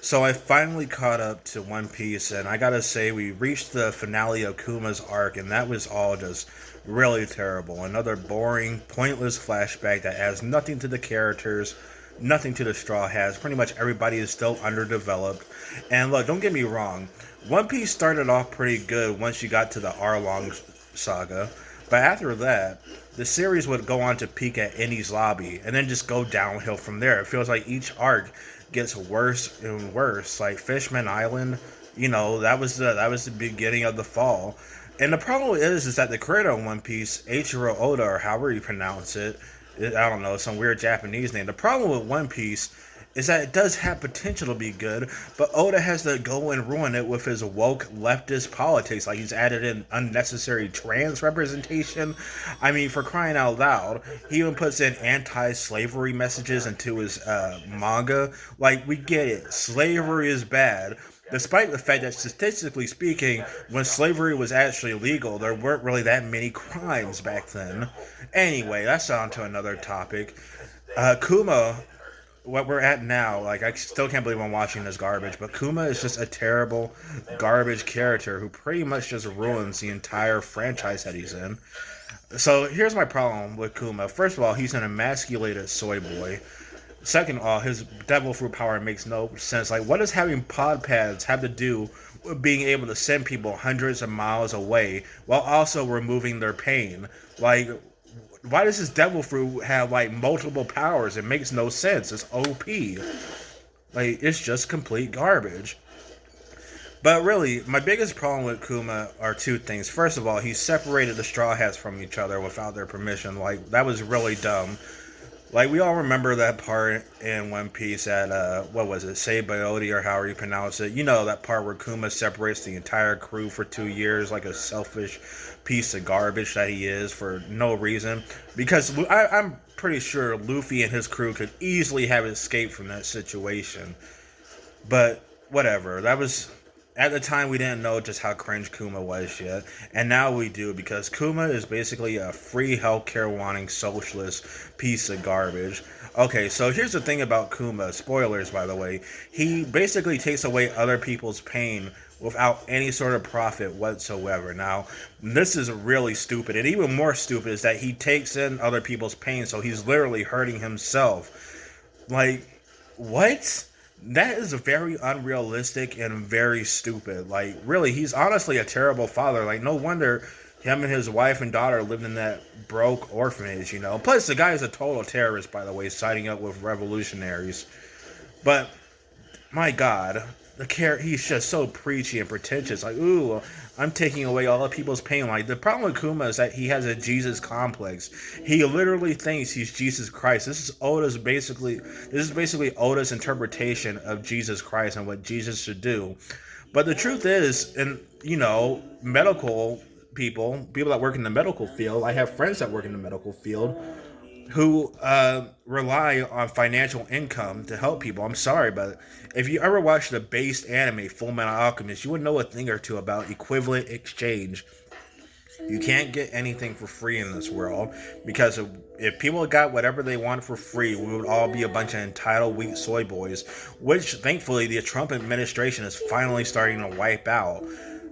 So I finally caught up to One Piece, and I gotta say, we reached the finale of Kuma's arc, and that was all just really terrible. Another boring, pointless flashback that adds nothing to the characters, nothing to the Straw Hats. Pretty much everybody is still underdeveloped. And look, don't get me wrong, One Piece started off pretty good once you got to the Arlong saga, but after that, the series would go on to peak at Enies Lobby, and then just go downhill from there. It feels like each arc gets worse and worse. Like Fishman Island, that was the beginning of the fall. And the problem is that the creator of One Piece, Eiichiro Oda, or however you pronounce it, I don't know, some weird Japanese name. The problem with One Piece is that it does have potential to be good, but Oda has to go and ruin it with his woke leftist politics. Like he's added in unnecessary trans representation. I mean, for crying out loud, he even puts in anti-slavery messages into his manga. Like we get it, slavery is bad. Despite the fact that statistically speaking, when slavery was actually legal, there weren't really that many crimes back then. Anyway, that's on to another topic. Kuma, what we're at now, like I still can't believe I'm watching this garbage, but Kuma is just a terrible garbage character who pretty much just ruins the entire franchise that he's in. So here's my problem with Kuma. First of all, he's an emasculated soy boy. Second of all, his devil fruit power makes no sense. Like, what does having pod pads have to do with being able to send people hundreds of miles away while also removing their pain? Like, why does this devil fruit have like multiple powers? It makes no sense. It's OP. Like, it's just complete garbage. But really, my biggest problem with Kuma are two things. First of all, he separated the Straw Hats from each other without their permission. Like, that was really dumb. Like, we all remember that part in One Piece at, what was it, Seibayoti or however you pronounce it. You know, that part where Kuma separates the entire crew for 2 years like a selfish piece of garbage that he is for no reason. Because I'm pretty sure Luffy and his crew could easily have escaped from that situation. But whatever. That was at the time we didn't know just how cringe Kuma was yet, and now we do because Kuma is basically a free healthcare wanting socialist piece of garbage. Okay, so here's the thing about Kuma. Spoilers, by the way. He basically takes away other people's pain without any sort of profit whatsoever. Now, this is really stupid, and even more stupid is that he takes in other people's pain, so he's literally hurting himself. Like, what? That is very unrealistic and very stupid. Like, really, he's honestly a terrible father. Like, no wonder him and his wife and daughter lived in that broke orphanage. Plus, the guy is a total terrorist, by the way, siding up with revolutionaries. But my God, he's just so preachy and pretentious. Like, ooh, I'm taking away all of people's pain. Like, the problem with Kuma is that he has a Jesus complex. He literally thinks he's Jesus Christ. This is basically Oda's interpretation of Jesus Christ and what Jesus should do. But the truth is, and medical people that work in the medical field, I have friends that work in the medical field who rely on financial income to help people. I'm sorry, but if you ever watched the based anime Full Metal Alchemist, you would know a thing or two about equivalent exchange. You can't get anything for free in this world because if people got whatever they want for free, we would all be a bunch of entitled, weak soy boys, which thankfully the Trump administration is finally starting to wipe out.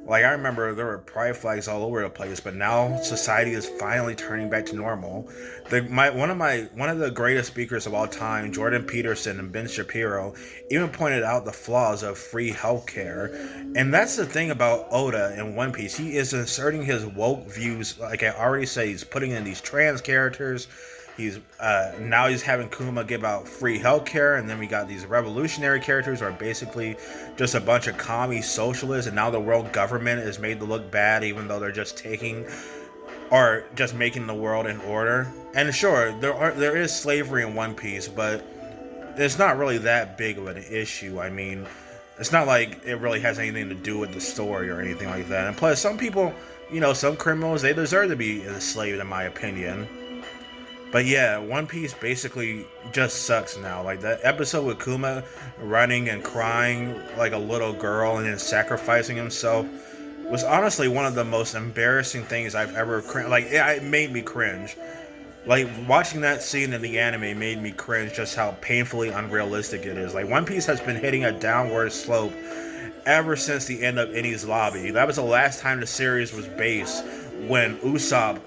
Like, I remember there were pride flags all over the place, but now society is finally turning back to normal. One of the greatest speakers of all time, Jordan Peterson and Ben Shapiro, even pointed out the flaws of free healthcare. And that's the thing about Oda in One Piece. He is inserting his woke views. Like I already said, he's putting in these trans characters. He's having Kuma give out free healthcare, and then we got these revolutionary characters who are basically just a bunch of commie socialists, and now the world government is made to look bad, even though they're just taking or just making the world in order. And sure, there is slavery in One Piece, but it's not really that big of an issue. I mean, it's not like it really has anything to do with the story or anything like that. And plus, some people, some criminals, they deserve to be enslaved, in my opinion. But yeah, One Piece basically just sucks now. Like that episode with Kuma running and crying like a little girl and then sacrificing himself was honestly one of the most embarrassing things I've ever like it made me cringe. Like watching that scene in the anime made me cringe just how painfully unrealistic it is. Like One Piece has been hitting a downward slope ever since the end of Enies Lobby. That was the last time the series was based when Usopp,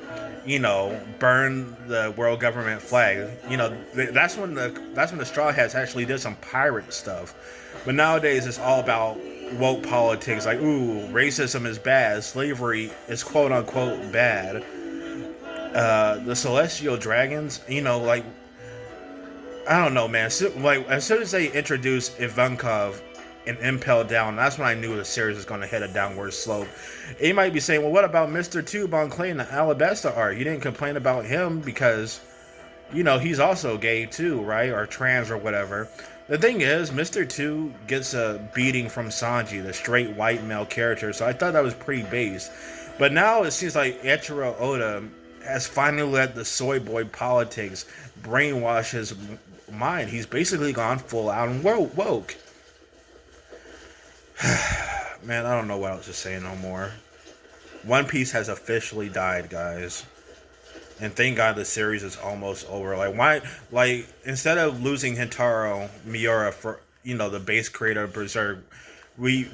burned the world government flag. That's when the Straw Hats actually did some pirate stuff. But nowadays it's all about woke politics. Like, ooh, racism is bad, slavery is quote unquote bad. The Celestial Dragons, like I don't know, man. Like as soon as they introduced Ivankov and Impel Down, that's when I knew the series was going to hit a downward slope. You might be saying, well, what about Mr. Tube on Clay in the Alabasta art? You didn't complain about him because, he's also gay too, right? Or trans or whatever. The thing is, Mr. Two gets a beating from Sanji, the straight white male character, so I thought that was pretty base. But now it seems like Eiichiro Oda has finally let the soy boy politics brainwash his mind. He's basically gone full out and woke. Man, I don't know what else to say no more. One Piece has officially died, guys. And thank God the series is almost over. Like why? Like instead of losing Hintaro Miura for the base creator of Berserk, we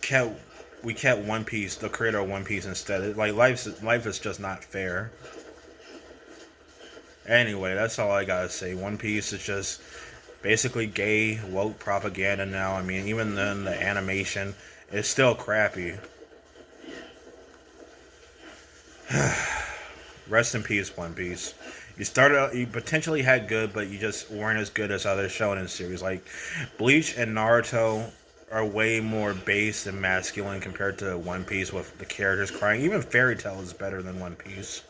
kept One Piece, the creator of One Piece instead. Like life is just not fair. Anyway, that's all I gotta say. One Piece is just basically gay woke propaganda now. I mean, even then the animation is still crappy. Rest in peace, One Piece. You potentially had good, but you just weren't as good as other shonen series. Like Bleach and Naruto are way more base and masculine compared to One Piece with the characters crying. Even Fairy Tail is better than One Piece.